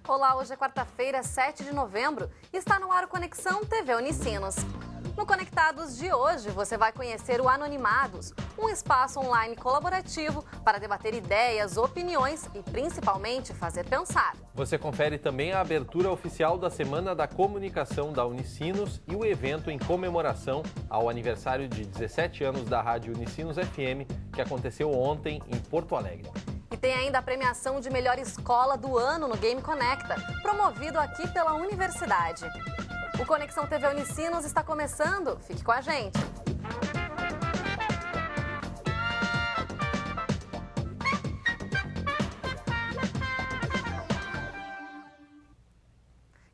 Olá, hoje é quarta-feira, 7 de novembro e está no ar o Conexão TV Unicinos. No Conectados de hoje, você vai conhecer o Anonimados, um espaço online colaborativo para debater ideias, opiniões e principalmente fazer pensar. Você confere também a abertura oficial da Semana da Comunicação da Unicinos e o evento em comemoração ao aniversário de 17 anos da Rádio Unicinos FM, que aconteceu ontem em Porto Alegre. E tem ainda a premiação de melhor escola do ano no Game Conecta, promovido aqui pela universidade. O Conexão TV Unicinos está começando. Fique com a gente.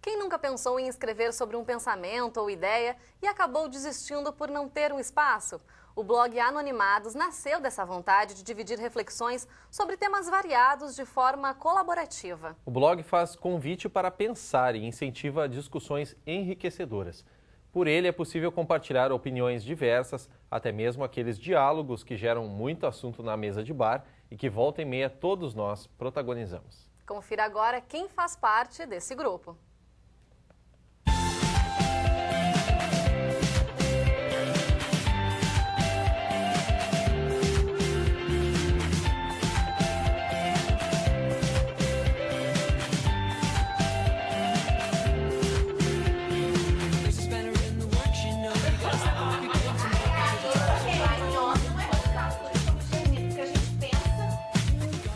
Quem nunca pensou em escrever sobre um pensamento ou ideia e acabou desistindo por não ter um espaço? O blog Anonimados nasceu dessa vontade de dividir reflexões sobre temas variados de forma colaborativa. O blog faz convite para pensar e incentiva discussões enriquecedoras. Por ele é possível compartilhar opiniões diversas, até mesmo aqueles diálogos que geram muito assunto na mesa de bar e que volta e meia todos nós protagonizamos. Confira agora quem faz parte desse grupo.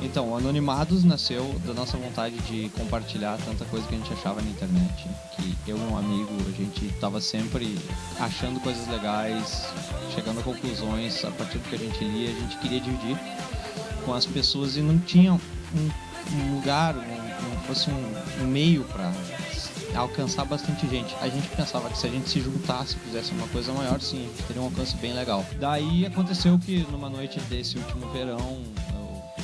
Então, o Anonimados nasceu da nossa vontade de compartilhar tanta coisa que a gente achava na internet, que eu e um amigo, a gente estava sempre achando coisas legais, chegando a conclusões a partir do que a gente lia, a gente queria dividir com as pessoas e não tinha um lugar, não fosse um meio para alcançar bastante gente. A gente pensava que se a gente se juntasse, fizesse uma coisa maior, sim, a gente teria um alcance bem legal. Daí aconteceu que numa noite desse último verão,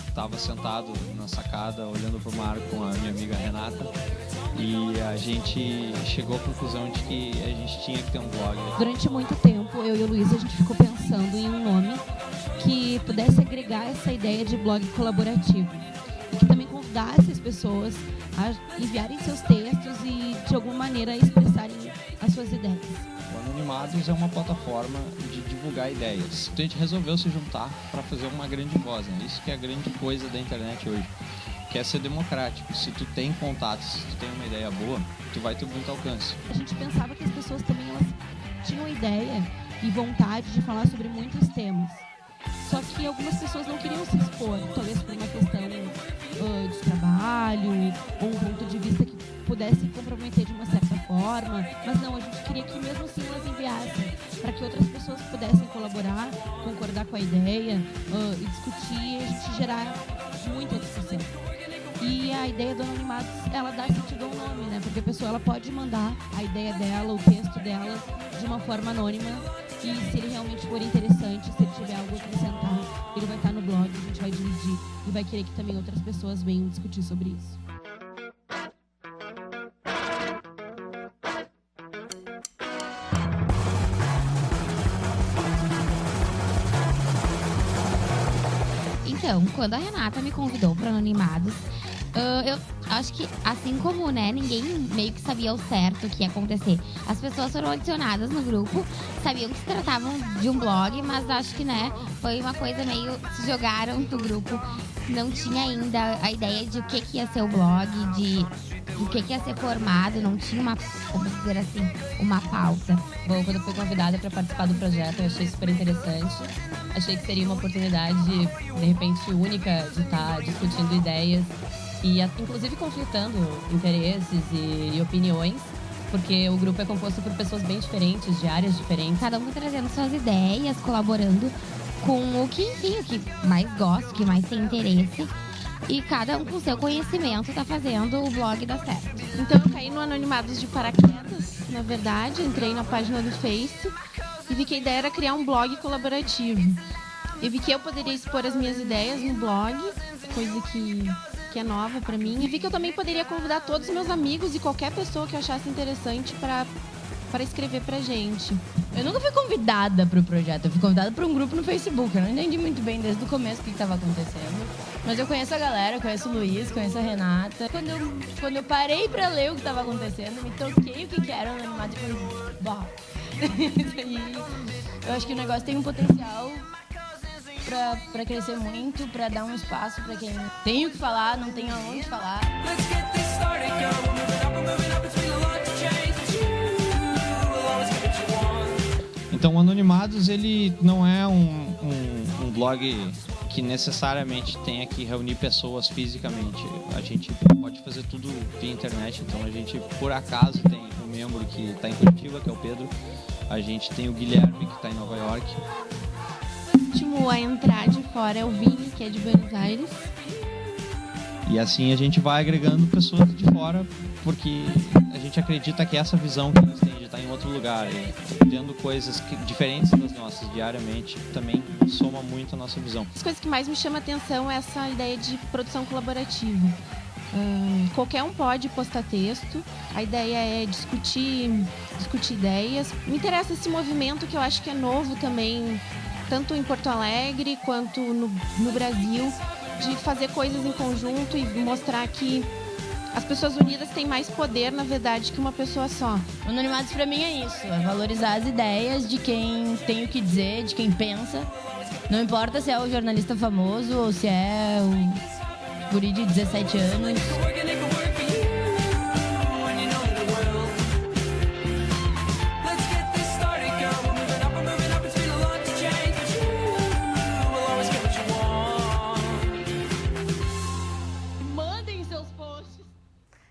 estava sentado na sacada olhando para o mar com a minha amiga Renata e a gente chegou à conclusão de que a gente tinha que ter um blog. Durante muito tempo, eu e o Luiz, a gente ficou pensando em um nome que pudesse agregar essa ideia de blog colaborativo e que também convidasse as pessoas a enviarem seus textos e de alguma maneira expressarem as suas ideias. O Anonimados é uma plataforma de divulgar ideias. Então a gente resolveu se juntar para fazer uma grande voz, né? Isso que é a grande coisa da internet hoje, que é ser democrático. Se tu tem contatos, se tu tem uma ideia boa, tu vai ter muito alcance. A gente pensava que as pessoas também elas tinham ideia e vontade de falar sobre muitos temas. Só que algumas pessoas não queriam se expor, talvez por uma questão de trabalho ou um ponto de vista que pudesse comprometer de uma certa forma, mas não, a gente queria que mesmo assim elas enviassem para que outras pessoas pudessem colaborar, concordar com a ideia e discutir e a gente gerar muita discussão. E a ideia do Anonimados, ela dá sentido ao nome, né? Porque a pessoa ela pode mandar a ideia dela, o texto dela, de uma forma anônima e se ele realmente for interessante, se ele tiver algo a acrescentar, ele vai estar no blog, a gente vai dividir e vai querer que também outras pessoas venham discutir sobre isso. Então, quando a Renata me convidou para Anonimados, eu acho que, assim como, né, ninguém meio que sabia ao certo o que ia acontecer. As pessoas foram adicionadas no grupo, sabiam que se tratavam de um blog, mas acho que, né, foi uma coisa meio... se jogaram no grupo, não tinha ainda a ideia de o que ia ser o blog, de o que ia ser formado, não tinha uma, como dizer assim, uma pauta. Bom, quando eu fui convidada para participar do projeto, eu achei super interessante. Achei que seria uma oportunidade, de repente, única de estar discutindo ideias e, inclusive, conflitando interesses e opiniões, porque o grupo é composto por pessoas bem diferentes, de áreas diferentes. Cada um trazendo suas ideias, colaborando com o que, enfim, o que mais gosta, o que mais tem interesse. E cada um com seu conhecimento tá fazendo o blog dar certo. Então eu caí no Anonimados de paraquedas, na verdade, entrei na página do Face e vi que a ideia era criar um blog colaborativo. Eu vi que eu poderia expor as minhas ideias no blog, coisa que é nova pra mim. E vi que eu também poderia convidar todos os meus amigos e qualquer pessoa que eu achasse interessante para escrever pra gente. Eu nunca fui convidada pro projeto, eu fui convidada pra um grupo no Facebook. Eu não entendi muito bem desde o começo o que estava acontecendo. Mas eu conheço a galera, eu conheço o Luiz, conheço a Renata. Quando eu parei pra ler o que estava acontecendo, me toquei o que era o Anonimados e falei, bah. E eu acho que o negócio tem um potencial pra crescer muito, pra dar um espaço pra quem tem o que falar, não tem aonde falar. Então, o Anonimados, ele não é um blog que necessariamente tenha que reunir pessoas fisicamente. A gente pode fazer tudo via internet, então a gente, por acaso, tem um membro que está em Curitiba, que é o Pedro. A gente tem o Guilherme, que está em Nova York. O último a entrar de fora é o Vini, que é de Buenos Aires. E assim a gente vai agregando pessoas de fora, porque a gente acredita que essa visão que eles têm de estar em outro lugar, e tendo coisas diferentes das nossas diariamente, também soma muito a nossa visão. As coisas que mais me chamam a atenção é essa ideia de produção colaborativa. Qualquer um pode postar texto, a ideia é discutir ideias. Me interessa esse movimento que eu acho que é novo também, tanto em Porto Alegre quanto no Brasil, de fazer coisas em conjunto e mostrar que as pessoas unidas têm mais poder, na verdade, que uma pessoa só. Anonimados pra mim é isso, é valorizar as ideias de quem tem o que dizer, de quem pensa. Não importa se é o jornalista famoso ou se é o guri de 17 anos.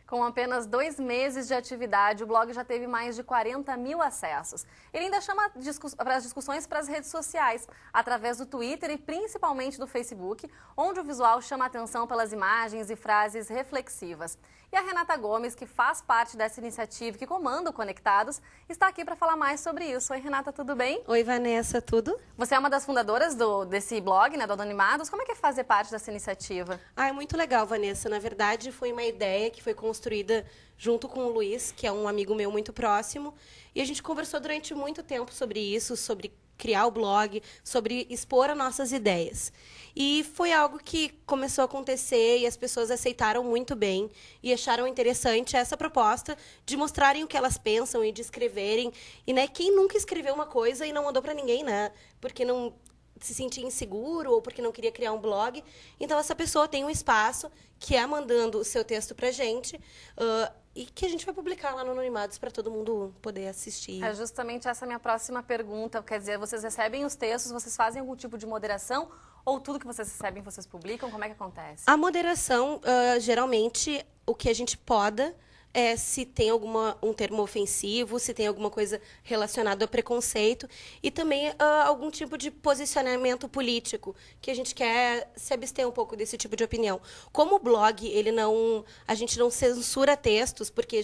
Com apenas 2 meses de atividade, o blog já teve mais de 40 mil acessos. Ele ainda chama para as discussões para as redes sociais, através do Twitter e principalmente do Facebook, onde o visual chama a atenção pelas imagens e frases reflexivas. E a Renata Gomes, que faz parte dessa iniciativa que comanda o Conectados, está aqui para falar mais sobre isso. Oi, Renata, tudo bem? Oi, Vanessa, tudo? Você é uma das fundadoras desse blog, né, do Anonimados. Como é que é fazer parte dessa iniciativa? É muito legal, Vanessa. Na verdade, foi uma ideia que foi construída junto com o Luiz, que é um amigo meu muito próximo. E a gente conversou durante muito tempo sobre isso, sobre criar o blog, sobre expor as nossas ideias. E foi algo que começou a acontecer e as pessoas aceitaram muito bem e acharam interessante essa proposta de mostrarem o que elas pensam e de escreverem. E, né, quem nunca escreveu uma coisa e não mandou para ninguém, né? Porque não se sentia inseguro ou porque não queria criar um blog. Então, essa pessoa tem um espaço que é mandando o seu texto para a gente e que a gente vai publicar lá no Anonimados para todo mundo poder assistir. É justamente essa minha próxima pergunta. Quer dizer, vocês recebem os textos, vocês fazem algum tipo de moderação ou tudo que vocês recebem vocês publicam? Como é que acontece? A moderação, geralmente, o que a gente poda é se tem um termo ofensivo, se tem alguma coisa relacionada ao preconceito e também algum tipo de posicionamento político, que a gente quer se abster um pouco desse tipo de opinião. Como o blog, a gente não censura textos, porque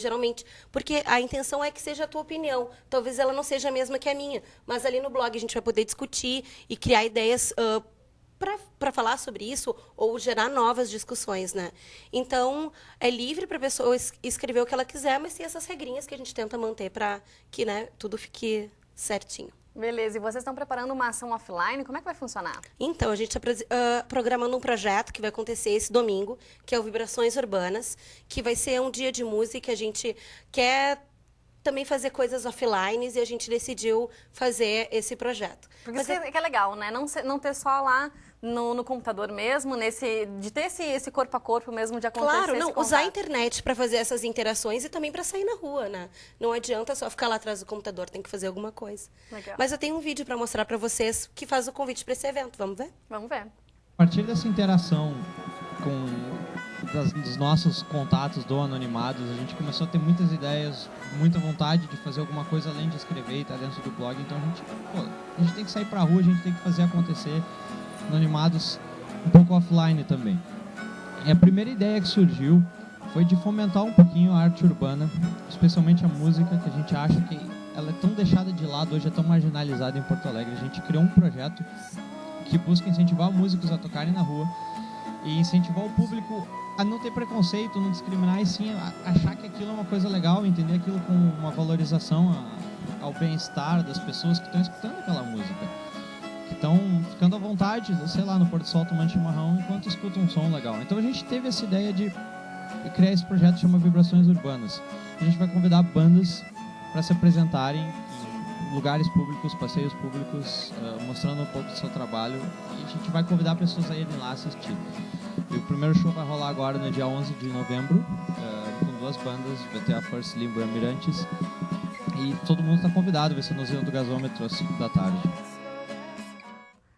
a intenção é que seja a tua opinião. Talvez ela não seja a mesma que a minha, mas ali no blog a gente vai poder discutir e criar ideias para falar sobre isso ou gerar novas discussões, né? Então, é livre para a pessoa escrever o que ela quiser, mas tem essas regrinhas que a gente tenta manter para que, né, tudo fique certinho. Beleza. E vocês estão preparando uma ação offline? Como é que vai funcionar? Então, a gente está programando um projeto que vai acontecer esse domingo, que é o Vibrações Urbanas, que vai ser um dia de música. A gente quer também fazer coisas offline e a gente decidiu fazer esse projeto. Porque isso que é legal, né? Não ter só lá no computador mesmo, de ter esse corpo a corpo mesmo de acontecer. Claro, não, usar a internet para fazer essas interações e também para sair na rua, né? Não adianta só ficar lá atrás do computador, tem que fazer alguma coisa. Legal. Mas eu tenho um vídeo para mostrar para vocês que faz o convite para esse evento. Vamos ver? Vamos ver. A partir dessa interação dos nossos contatos do Anonimados, a gente começou a ter muitas ideias, muita vontade de fazer alguma coisa além de escrever e estar dentro do blog. Então a gente tem que sair pra rua, a gente tem que fazer acontecer. Anonimados um pouco offline também. E a primeira ideia que surgiu foi de fomentar um pouquinho a arte urbana, especialmente a música, que a gente acha que ela é tão deixada de lado, hoje é tão marginalizada em Porto Alegre. A gente criou um projeto que busca incentivar músicos a tocarem na rua e incentivar o público a não ter preconceito, não discriminar, e sim achar que aquilo é uma coisa legal, entender aquilo com uma valorização ao bem-estar das pessoas que estão escutando aquela música. que estão ficando à vontade, sei lá, no Pôr do Sol tomando chimarrão enquanto escutam um som legal. Então a gente teve essa ideia de criar esse projeto que chama Vibrações Urbanas. A gente vai convidar bandas para se apresentarem em lugares públicos, passeios públicos, mostrando um pouco do seu trabalho, e a gente vai convidar pessoas a irem lá assistir. E o primeiro show vai rolar agora no dia 11 de novembro, com 2 bandas, vai ter a First Limbo e a Mirantes, e todo mundo está convidado, vai ser no Museu do Gasômetro às 5 da tarde.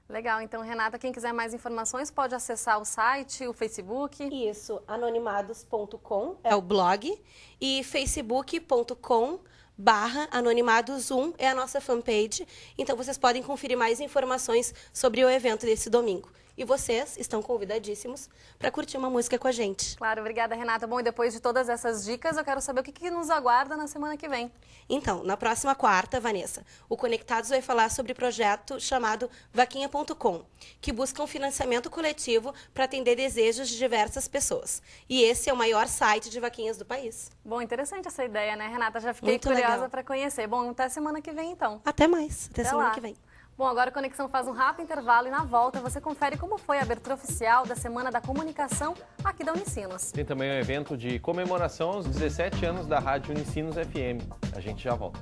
Legal, então Renata, quem quiser mais informações pode acessar o site, o Facebook. Isso, anonimados.com é o blog e facebook.com/anonimados1 é a nossa fanpage. Então vocês podem conferir mais informações sobre o evento desse domingo. E vocês estão convidadíssimos para curtir uma música com a gente. Claro, obrigada, Renata. Bom, e depois de todas essas dicas, eu quero saber o que nos aguarda na semana que vem. Então, na próxima quarta, Vanessa, o Conectados vai falar sobre o projeto chamado Vaquinha.com, que busca um financiamento coletivo para atender desejos de diversas pessoas. E esse é o maior site de vaquinhas do país. Bom, interessante essa ideia, né, Renata? Já fiquei Muito curiosa legal. para conhecer. Bom, até semana que vem, então. Até mais, até semana lá. que vem. Bom, agora a Conexão faz um rápido intervalo e na volta você confere como foi a abertura oficial da Semana da Comunicação aqui da Unicinos. Tem também um evento de comemoração aos 17 anos da Rádio Unicinos FM. A gente já volta.